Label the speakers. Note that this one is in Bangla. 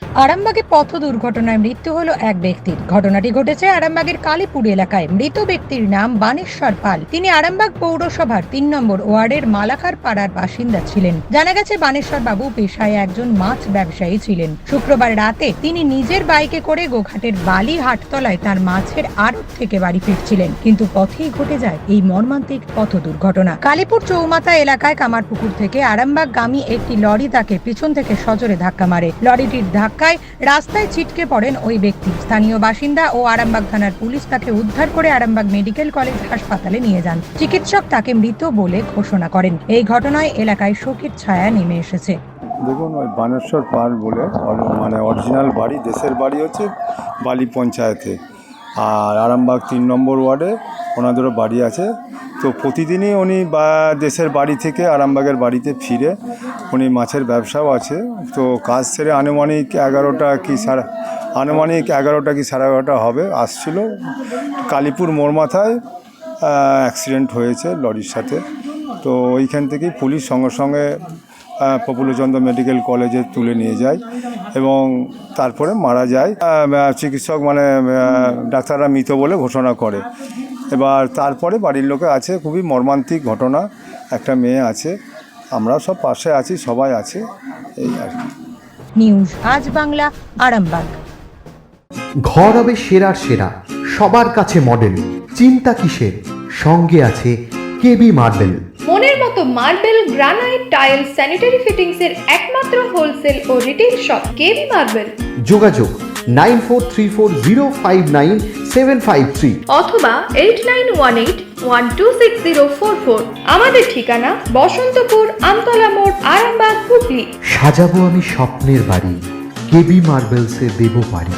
Speaker 1: আরামবাগে পথ দুর্ঘটনায় মৃত্যু হলো এক ব্যক্তির। ঘটনাটি ঘটেছে আরামবাগের কালীপুর এলাকায়। মৃত ব্যক্তির নাম বানেশ্বর পাল। তিনি আরামবাগ পৌরসভার ৩ নম্বর ওয়ার্ডের মালাকার পাড়ার বাসিন্দা ছিলেন। জানা গেছে বানেশ্বর বাবু পেশায় একজন মাছ ব্যবসায়ী ছিলেন। শুক্রবার রাতে তিনি নিজের বাইকে করে গোঘাটের বালি হাটতলায় তার মাছের আড়ত থেকে বাড়ি ফিরছিলেন, কিন্তু পথেই ঘটে যায় এই মর্মান্তিক পথ দুর্ঘটনা। কালীপুর চৌমাথা এলাকায় কামারপুকুর থেকে আরামবাগগামী একটি লরি তাকে পিছন থেকে সজোরে ধাক্কা মারে। লরিটির ধাক্কায় রাস্তায় ছিটকে পড়েন ওই ব্যক্তি। স্থানীয় বাসিন্দা ও আরামবাগ থানার পুলিশ তাকে উদ্ধার করে আরামবাগ মেডিকেল কলেজ হাসপাতালে নিয়ে যান। চিকিৎসক তাকে মৃত বলে ঘোষণা করেন। এই ঘটনায় এলাকায় শোকের ছায়া নেমে এসেছে।
Speaker 2: দেখুন, ওই বানেশ্বর পাল বলে মানে অরিজিনাল বাড়ি, দেশের বাড়ি হচ্ছে বালি পঞ্চায়েতে, আর আরামবাগ ৩ নম্বর ওয়ার্ডে ওনাদেরও বাড়ি আছে। তো প্রতিদিনই উনি দেশের বাড়ি থেকে আরামবাগের বাড়িতে ফিরে, উনি মাছের ব্যবসাও আছে। তো কাজ সেরে আনুমানিক 11টা কি সাড়ে 11টা হবে আসছিল। কালীপুর মোড় মাথায় অ্যাক্সিডেন্ট হয়েছে লরির সাথে। তো ওইখান থেকেই পুলিশ সঙ্গে সঙ্গে প্রফুল্লচন্দ্র মেডিকেল কলেজে তুলে নিয়ে যায় এবং তারপরে মারা যায়। চিকিৎসক মানে ডাক্তাররা মৃত বলে ঘোষণা করে। এবার তারপরে বাড়ির লোকে আছে, খুবই মর্মান্তিক ঘটনা। একটা মেয়ে আছে, আমরা সব পাশে আছি, সবাই আছে, এই আর কি।
Speaker 1: নিউজ আজ বাংলা, আরামবাগ।
Speaker 3: ঘর হবে সেরার সেরা, সবার কাছে মডেল। চিন্তা কিসের, সঙ্গে আছে কেবি মার্বেল।
Speaker 4: মনের মতো marble, granite, tile, sanitary fittings এর একমাত্র হোলসেল ও রিটেল শপ কেবি মার্বেল।
Speaker 3: যোগাযোগ 9434059753
Speaker 4: অথবা 8918126044। আমাদের ঠিকানা বসন্তপুর, আমতলা মোড়, আরামবাগ, হুগলি।
Speaker 3: সাজাবো আমি স্বপ্নের বাড়ি, কেবি মার্বেলসে দেবো বাড়ি।